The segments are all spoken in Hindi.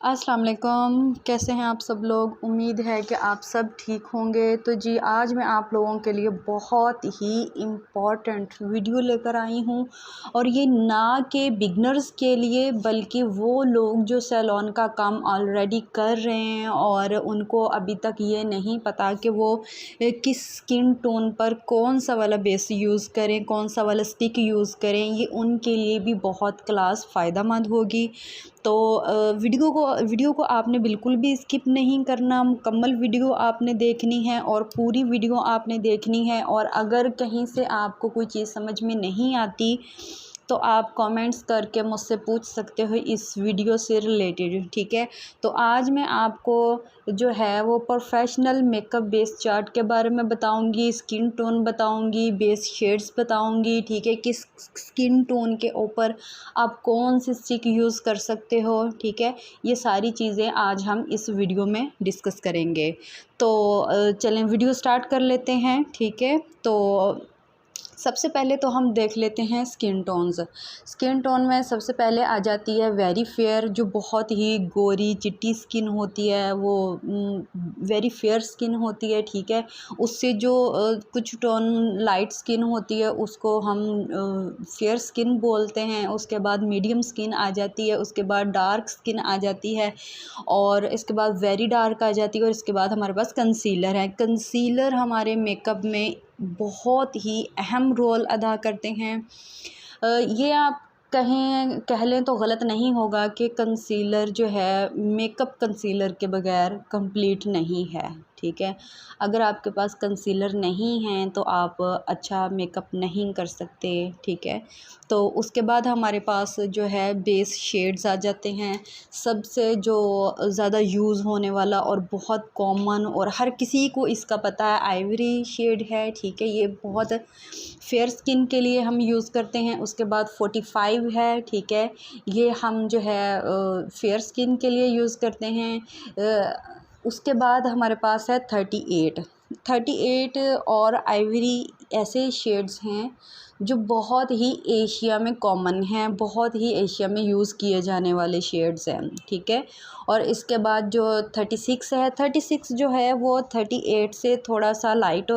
अस्सलाम वालेकुम, कैसे हैं आप सब लोग। उम्मीद है कि आप सब ठीक होंगे। तो जी आज मैं आप लोगों के लिए बहुत ही इम्पॉर्टेंट वीडियो लेकर आई हूँ, और ये ना कि बिगनर्स के लिए बल्कि वो लोग जो सैलून का काम ऑलरेडी कर रहे हैं और उनको अभी तक ये नहीं पता कि वो किस स्किन टोन पर कौन सा वाला बेस यूज़ करें, कौन सा वाला स्टिक यूज़ करें। ये उनके लिए भी बहुत क्लास फ़ायदेमंद होगी। तो वीडियो को आपने बिल्कुल भी स्किप नहीं करना, मुकम्मल वीडियो आपने देखनी है और पूरी वीडियो आपने देखनी है। और अगर कहीं से आपको कोई चीज़ समझ में नहीं आती तो आप कमेंट्स करके मुझसे पूछ सकते हो इस वीडियो से रिलेटेड, ठीक है। तो आज मैं आपको जो है वो प्रोफेशनल मेकअप बेस चार्ट के बारे में बताऊंगी, स्किन टोन बताऊंगी, बेस शेड्स बताऊंगी, ठीक है। किस स्किन टोन के ऊपर आप कौन सी स्टिक यूज़ कर सकते हो, ठीक है। ये सारी चीज़ें आज हम इस वीडियो में डिस्कस करेंगे। तो चलें वीडियो स्टार्ट कर लेते हैं, ठीक है। तो सबसे पहले तो हम देख लेते हैं स्किन टोन्स। स्किन टोन में सबसे पहले आ जाती है वेरी फेयर, जो बहुत ही गोरी चिट्टी स्किन होती है, वो वेरी फेयर स्किन होती है, ठीक है। उससे जो कुछ टोन लाइट स्किन होती है उसको हम फेयर स्किन बोलते हैं। उसके बाद मीडियम स्किन आ जाती है, उसके बाद डार्क स्किन आ जाती है, और इसके बाद वेरी डार्क आ जाती है, और इसके बाद हमारे पास कंसीलर है। कंसीलर हमारे मेकअप में बहुत ही अहम रोल अदा करते हैं। ये आप कह लें तो गलत नहीं होगा कि कंसीलर जो है मेकअप कंसीलर के बगैर कंप्लीट नहीं है, ठीक है। अगर आपके पास कंसीलर नहीं है तो आप अच्छा मेकअप नहीं कर सकते, ठीक है। तो उसके बाद हमारे पास जो है बेस शेड्स आ जाते हैं। सबसे जो ज़्यादा यूज़ होने वाला और बहुत कॉमन और हर किसी को इसका पता है आइवरी शेड है, ठीक है। ये बहुत फेयर स्किन के लिए हम यूज़ करते हैं। उसके बाद 45 है, ठीक है। ये हम जो है फेयर स्किन के लिए यूज़ करते हैं। उसके बाद हमारे पास है 38 और आइवरी, ऐसे शेड्स हैं जो बहुत ही एशिया में कॉमन हैं, बहुत ही एशिया में यूज़ किए जाने वाले शेड्स हैं, ठीक है। और इसके बाद जो 36 है, 36 जो है वो 38 से थोड़ा सा लाइट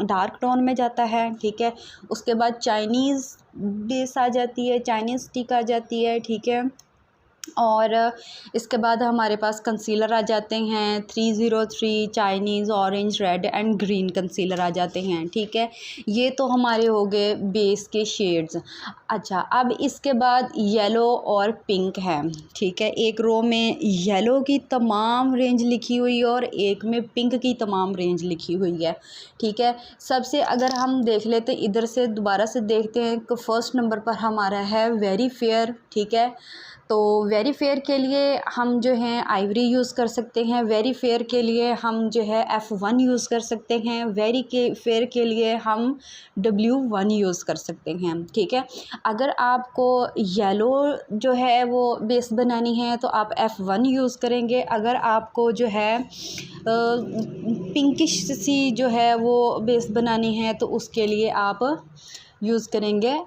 डार्क टोन में जाता है, ठीक है। उसके बाद चाइनीज़ बेस आ जाती है, चाइनीज़ स्टिक आ जाती है, ठीक है। और इसके बाद हमारे पास कंसीलर आ जाते हैं 303, Chinese, orange, red and green concealer आ जाते हैं, ठीक है। ये तो हमारे हो गए बेस के शेड्स। अच्छा, अब इसके बाद येलो और पिंक है, ठीक है। एक रो में येलो की तमाम रेंज लिखी हुई है और एक में पिंक की तमाम रेंज लिखी हुई है, ठीक है। सबसे अगर हम देख लेते इधर से दोबारा से देखते हैं कि फर्स्ट नंबर पर हमारा है वेरी फेयर, ठीक है। तो वेरी फेयर के लिए हम जो हैं आइवरी यूज़ कर सकते हैं। वेरी फेयर के लिए हम जो है F1 यूज़ कर सकते हैं। वेरी के फेयर के लिए हम W1 यूज़ कर सकते हैं, ठीक है। अगर आपको येलो जो है वो बेस बनानी है तो आप F1 यूज़ करेंगे। अगर आपको जो है पिंकिश सी जो है वो बेस बनानी है तो उसके लिए आप यूज़ करेंगे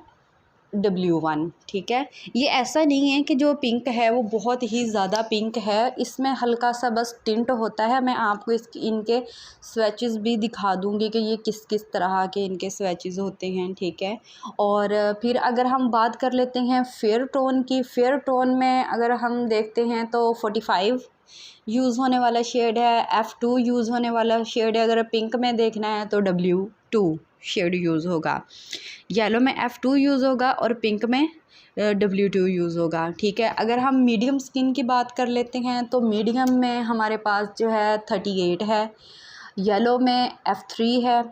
W1, ठीक है। ये ऐसा नहीं है कि जो पिंक है वो बहुत ही ज़्यादा पिंक है, इसमें हल्का सा बस टिंट होता है। मैं आपको इनके स्वैचेस भी दिखा दूँगी कि ये किस किस तरह के इनके स्वैचेस होते हैं, ठीक है। और फिर अगर हम बात कर लेते हैं फेयर टोन की, फेयर टोन में अगर हम देखते हैं तो 45 यूज़ होने वाला शेड है, F2 यूज़ होने वाला शेड है। अगर पिंक में देखना है तो W2 शेड यूज़ होगा। येलो में F2 यूज़ होगा और पिंक में W2 यूज़ होगा, ठीक है। अगर हम मीडियम स्किन की बात कर लेते हैं तो मीडियम में हमारे पास जो है 38 है, येलो में F3 है,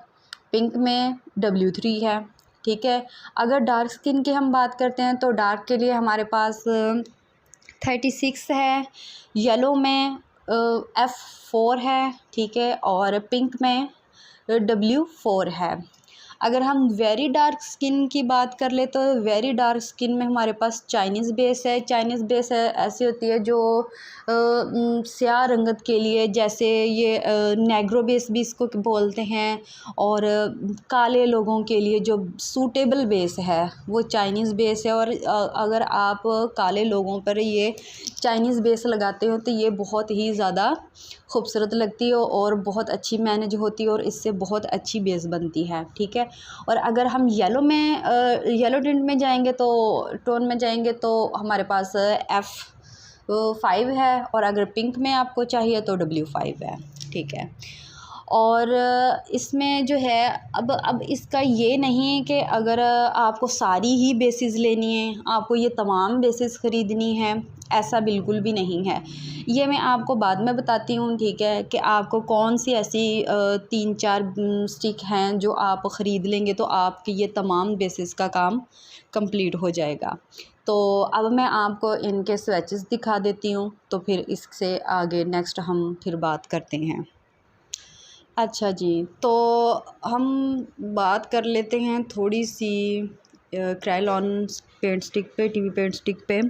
पिंक में W3 है, ठीक है। अगर डार्क स्किन की हम बात करते हैं तो डार्क के लिए हमारे पास 36 है, येलो में F4 है, ठीक है, और पिंक में W4 है। अगर हम वेरी डार्क स्किन की बात कर ले तो वेरी डार्क स्किन में हमारे पास चाइनीज़ बेस है। चाइनीज़ बेस ऐसी होती है जो स्याह रंगत के लिए, जैसे ये नेग्रो बेस भी इसको बोलते हैं, और काले लोगों के लिए जो सूटेबल बेस है वो चाइनीज़ बेस है। और अगर आप काले लोगों पर ये चाइनीज़ बेस लगाते हो तो ये बहुत ही ज़्यादा खूबसूरत लगती है और बहुत अच्छी मैनेज होती है और इससे बहुत अच्छी बेस बनती है, ठीक है। और अगर हम येलो टिंट में जाएंगे तो टोन में जाएंगे तो हमारे पास F5 है, और अगर पिंक में आपको चाहिए तो W5 है, ठीक है। और इसमें जो है अब इसका ये नहीं है कि अगर आपको सारी ही बेसिस लेनी है, आपको ये तमाम बेसिस ख़रीदनी है, ऐसा बिल्कुल भी नहीं है। ये मैं आपको बाद में बताती हूँ, ठीक है, कि आपको कौन सी ऐसी 3-4 स्टिक हैं जो आप ख़रीद लेंगे तो आपके ये तमाम बेसिस का काम कंप्लीट हो जाएगा। तो अब मैं आपको इनके स्विचेस दिखा देती हूँ, तो फिर इससे आगे नेक्स्ट हम फिर बात करते हैं। अच्छा जी, तो हम बात कर लेते हैं थोड़ी सी क्रायोलॉन पेंट स्टिक पे, टीवी पेंट स्टिक पे।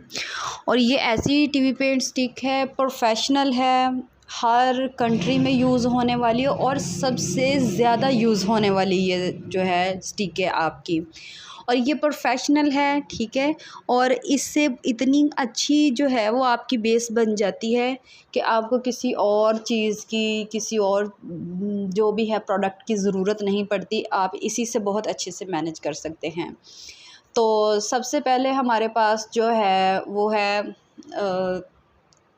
और ये ऐसी टीवी पेंट स्टिक है, प्रोफेशनल है, हर कंट्री में यूज़ होने वाली है और सबसे ज़्यादा यूज़ होने वाली ये जो है स्टिक है आपकी। और ये प्रोफेशनल है, ठीक है। और इससे इतनी अच्छी जो है वो आपकी बेस बन जाती है कि आपको किसी और चीज़ की, किसी और जो भी है प्रोडक्ट की ज़रूरत नहीं पड़ती, आप इसी से बहुत अच्छे से मैनेज कर सकते हैं। तो सबसे पहले हमारे पास जो है वो है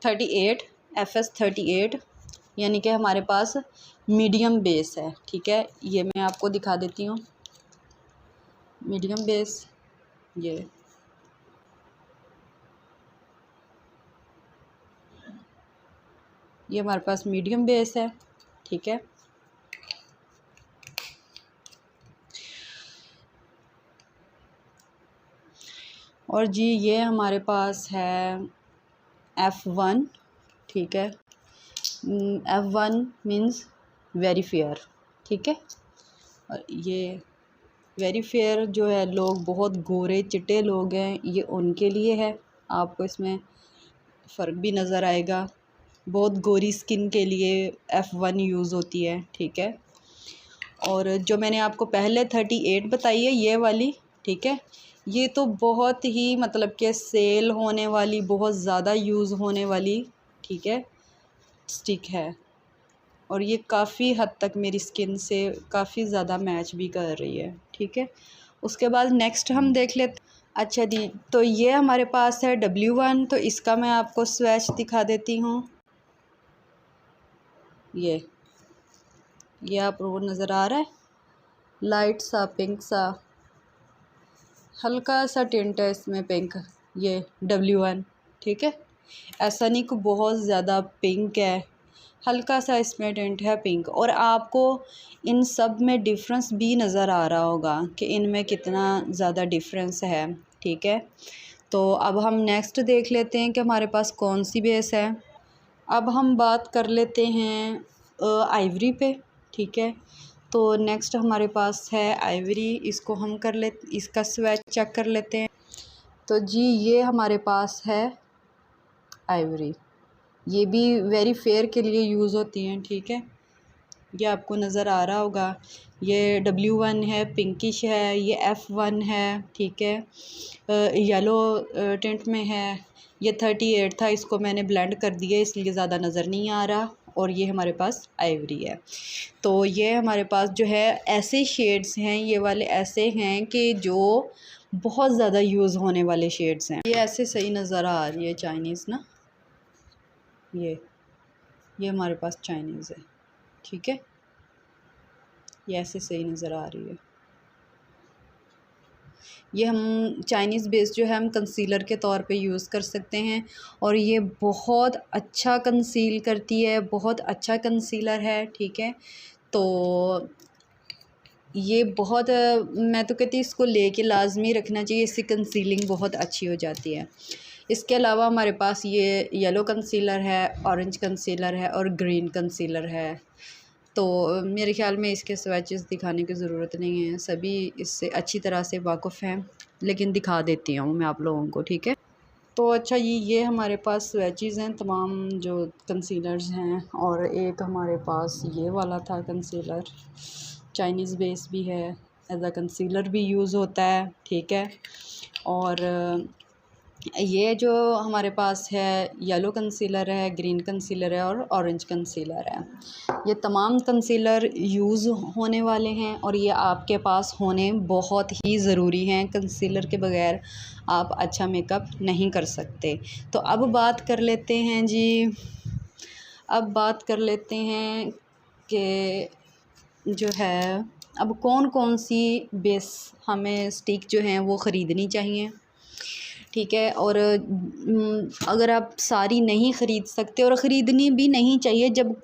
38 FS38, यानी कि हमारे पास मीडियम बेस है, ठीक है। ये मैं आपको दिखा देती हूँ, मीडियम बेस ये हमारे पास मीडियम बेस है, ठीक है। और जी ये हमारे पास है F1, ठीक है। F1 मीन्स वेरी फेयर, ठीक है। और ये वेरी फेयर जो है, लोग बहुत गोरे चिट्टे लोग हैं, ये उनके लिए है। आपको इसमें फ़र्क भी नज़र आएगा, बहुत गोरी स्किन के लिए F1 यूज़ होती है, ठीक है। और जो मैंने आपको पहले 38 बताई है ये वाली, ठीक है, ये तो बहुत ही मतलब कि सेल होने वाली, बहुत ज़्यादा यूज़ होने वाली, ठीक है, स्टिक है। और ये काफ़ी हद तक मेरी स्किन से काफ़ी ज़्यादा मैच भी कर रही है, ठीक है। उसके बाद नेक्स्ट हम देख लेते। अच्छा जी, तो ये हमारे पास है W1, तो इसका मैं आपको स्वैच दिखा देती हूँ। ये आपको नज़र आ रहा है, लाइट सा पिंक सा, हल्का सा टिंट है इसमें पिंक, ये W1, ठीक है। ऐसा नहीं कि बहुत ज़्यादा पिंक है, हल्का सा इसमें टिंट है पिंक। और आपको इन सब में डिफरेंस भी नज़र आ रहा होगा कि इनमें कितना ज़्यादा डिफरेंस है, ठीक है। तो अब हम नेक्स्ट देख लेते हैं कि हमारे पास कौन सी बेस है। अब हम बात कर लेते हैं आइवरी पे, ठीक है। तो नेक्स्ट हमारे पास है आइवरी, इसको हम इसका स्वैच चेक कर लेते हैं। तो जी ये हमारे पास है आइवरी, ये भी वेरी फेयर के लिए यूज़ होती हैं, ठीक है। ये आपको नज़र आ रहा होगा, ये W1 है, पिंकिश है, ये F1 है, ठीक है, येलो टिंट में है। ये 38 था, इसको मैंने ब्लेंड कर दिया इसलिए ज़्यादा नज़र नहीं आ रहा। और ये हमारे पास आइवरी है। तो ये हमारे पास जो है ऐसे शेड्स हैं, ये वाले ऐसे हैं कि जो बहुत ज़्यादा यूज़ होने वाले शेड्स हैं। ये ऐसे सही नज़र आ रही है चाइनीज़ ना, ये हमारे पास चाइनीज़ है, ठीक है। ये ऐसे सही नज़र आ रही है। ये हम चाइनीज़ बेस जो है हम कंसीलर के तौर पे यूज़ कर सकते हैं, और ये बहुत अच्छा कंसील करती है, बहुत अच्छा कंसीलर है, ठीक है। तो ये बहुत मैं तो कहती हूँ इसको लेके लाजमी रखना चाहिए, इससे कंसीलिंग बहुत अच्छी हो जाती है। इसके अलावा हमारे पास ये येलो कंसीलर है, ऑरेंज कंसीलर है और ग्रीन कंसीलर है। तो मेरे ख्याल में इसके स्वेचेस दिखाने की ज़रूरत नहीं है, सभी इससे अच्छी तरह से वाक़ुफ़ हैं, लेकिन दिखा देती हूँ मैं आप लोगों को, ठीक है। तो अच्छा ये हमारे पास स्वेचेस हैं तमाम जो कंसीलर्स हैं, और एक हमारे पास ये वाला था कंसीलर, चाइनीज़ बेस भी है, एज अ कंसीलर भी यूज़ होता है, ठीक है। और ये जो हमारे पास है येलो कंसीलर है, ग्रीन कंसीलर है और ऑरेंज कंसीलर है। ये तमाम कंसीलर यूज़ होने वाले हैं और ये आपके पास होने बहुत ही ज़रूरी हैं। कंसीलर के बग़ैर आप अच्छा मेकअप नहीं कर सकते। तो अब बात कर लेते हैं जी, अब बात कर लेते हैं कि जो है अब कौन कौन सी बेस हमें स्टिक जो हैं वो ख़रीदनी चाहिए, ठीक है। और अगर आप सारी नहीं ख़रीद सकते और ख़रीदनी भी नहीं चाहिए, जब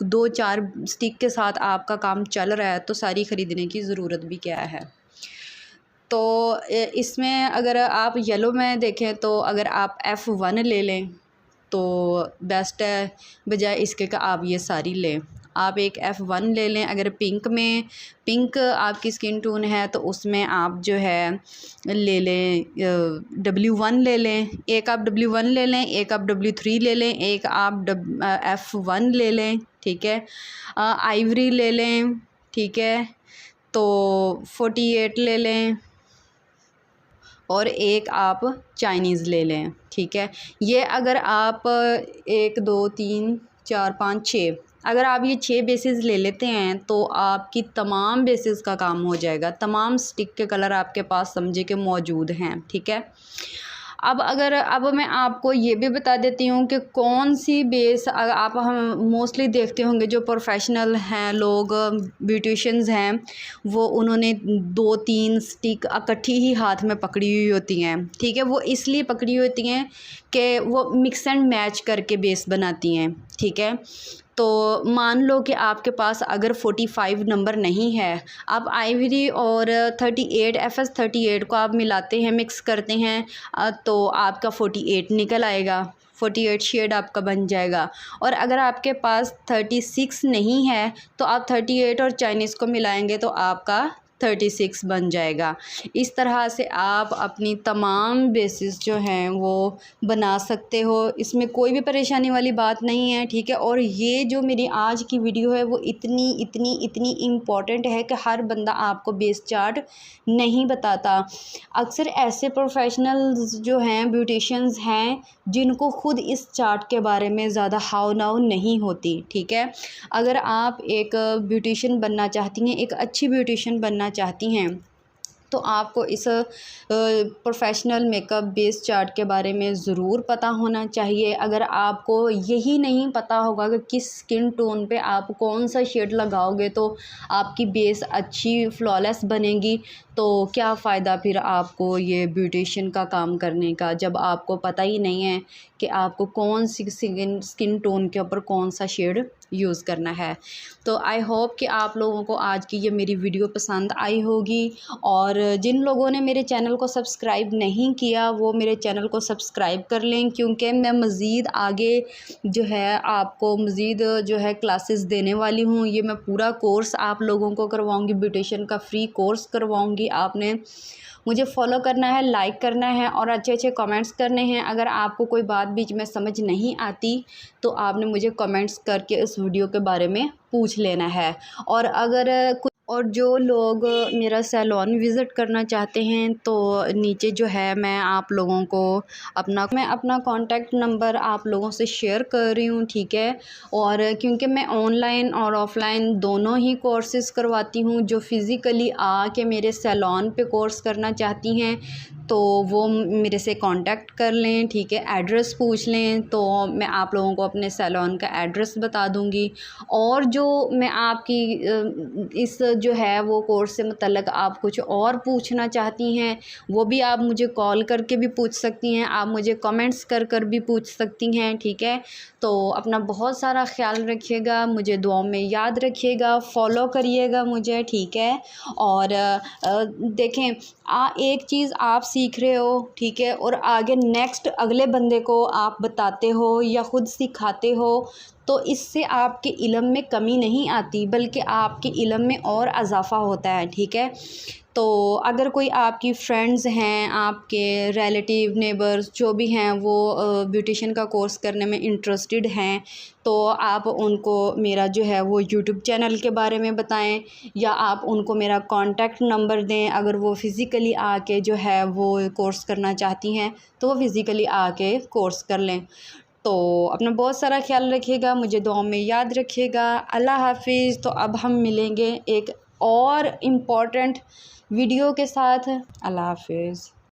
2-4 स्टिक के साथ आपका काम चल रहा है तो सारी ख़रीदने की ज़रूरत भी क्या है। तो इसमें अगर आप येलो में देखें तो अगर आप F1 ले लें तो बेस्ट है, बजाय इसके कि आप ये सारी लें। आप एक F1 ले लें। अगर पिंक आपकी स्किन टोन है तो उसमें आप जो है ले लें W1 ले लें, एक आप W1 ले लें, एक आप W3 ले लें, एक आप F1 ले लें, ठीक है। आइवरी ले लें, ठीक है, तो 48 ले लें और एक आप चाइनीज़ ले लें, ठीक है। ये अगर आप 1 2 3 4 5 6 अगर आप ये 6 बेसिस ले लेते हैं तो आपकी तमाम बेसिस का काम हो जाएगा। तमाम स्टिक के कलर आपके पास समझे कि मौजूद हैं, ठीक है। अब मैं आपको ये भी बता देती हूँ कि कौन सी बेस आप हम मोस्टली देखते होंगे जो प्रोफेशनल हैं लोग, ब्यूटिशियंस हैं, वो उन्होंने 2-3 स्टिक इकट्ठी ही हाथ में पकड़ी हुई होती हैं, ठीक है। वो इसलिए पकड़ी होती हैं कि वो मिक्स एंड मैच करके बेस बनाती हैं, ठीक है। तो मान लो कि आपके पास अगर 45 नंबर नहीं है, आप आइवरी और 38 FS 38 को आप मिलाते हैं, मिक्स करते हैं, तो आपका 48 निकल आएगा, 48 शेड आपका बन जाएगा। और अगर आपके पास 36 नहीं है तो आप 38 और चाइनीज़ को मिलाएंगे तो आपका 36 बन जाएगा। इस तरह से आप अपनी तमाम बेसिस जो हैं वो बना सकते हो, इसमें कोई भी परेशानी वाली बात नहीं है, ठीक है। और ये जो मेरी आज की वीडियो है वो इतनी इम्पॉर्टेंट है कि हर बंदा आपको बेस चार्ट नहीं बताता। अक्सर ऐसे प्रोफेशनल्स जो हैं, ब्यूटिशियंस हैं, जिनको खुद इस चार्ट के बारे में ज़्यादा हाव नाव नहीं होती, ठीक है। अगर आप एक ब्यूटिशियन बनना चाहती हैं, एक अच्छी ब्यूटिशियन बनना चाहती हैं, तो आपको इस प्रोफेशनल मेकअप बेस चार्ट के बारे में ज़रूर पता होना चाहिए। अगर आपको यही नहीं पता होगा कि किस स्किन टोन पे आप कौन सा शेड लगाओगे तो आपकी बेस अच्छी फ्लॉलेस बनेगी, तो क्या फ़ायदा फिर आपको ये ब्यूटिशियन का काम करने का, जब आपको पता ही नहीं है कि आपको कौन सी स्किन टोन के ऊपर कौन सा शेड यूज़ करना है। तो आई होप कि आप लोगों को आज की ये मेरी वीडियो पसंद आई होगी, और जिन लोगों ने मेरे चैनल को सब्सक्राइब नहीं किया वो मेरे चैनल को सब्सक्राइब कर लें, क्योंकि मैं मज़ीद आगे जो है आपको मज़ीद जो है क्लासेस देने वाली हूँ। ये मैं पूरा कोर्स आप लोगों को करवाऊँगी, ब्यूटिशियन का फ्री कोर्स करवाऊँगी। आपने मुझे फॉलो करना है, लाइक करना है और अच्छे अच्छे कमेंट्स करने हैं। अगर आपको कोई बात बीच में समझ नहीं आती तो आपने मुझे कमेंट्स करके इस वीडियो के बारे में पूछ लेना है। और जो लोग मेरा सैलून विज़िट करना चाहते हैं तो नीचे जो है मैं आप लोगों को अपना कॉन्टैक्ट नंबर आप लोगों से शेयर कर रही हूँ, ठीक है। और क्योंकि मैं ऑनलाइन और ऑफ़लाइन दोनों ही कोर्सेज़ करवाती हूँ, जो फ़िज़िकली आके मेरे सैलून पे कोर्स करना चाहती हैं तो वो मेरे से कांटेक्ट कर लें, ठीक है। एड्रेस पूछ लें तो मैं आप लोगों को अपने सैलून का एड्रेस बता दूंगी। और जो मैं आपकी इस जो है वो कोर्स से मतलब आप कुछ और पूछना चाहती हैं वो भी आप मुझे कॉल करके भी पूछ सकती हैं, आप मुझे कमेंट्स कर भी पूछ सकती हैं, ठीक है। तो अपना बहुत सारा ख्याल रखिएगा, मुझे दुआओं में याद रखिएगा, फॉलो करिएगा मुझे, ठीक है। और देखें एक चीज़ आप सीख रहे हो, ठीक है, और आगे नेक्स्ट अगले बंदे को आप बताते हो या ख़ुद सिखाते हो तो इससे आपके इल्म में कमी नहीं आती, बल्कि आपके इल्म में और इजाफ़ा होता है। ठीक है, तो अगर कोई आपकी फ्रेंड्स हैं, आपके रिलेटिव, नेबर्स जो भी हैं, वो ब्यूटिशियन का कोर्स करने में इंटरेस्टेड हैं, तो आप उनको मेरा जो है वो यूट्यूब चैनल के बारे में बताएं, या आप उनको मेरा कॉन्टैक्ट नंबर दें। अगर वो फ़िज़िकली आके जो है वो कोर्स करना चाहती हैं तो वो फ़िज़िकली आके कोर्स कर लें। तो अपना बहुत सारा ख्याल रखिएगा, मुझे दुआ में याद रखिएगा। अल्लाह हाफ़िज़। तो अब हम मिलेंगे एक और इम्पॉर्टेंट वीडियो के साथ। अल्लाह हाफ़िज़।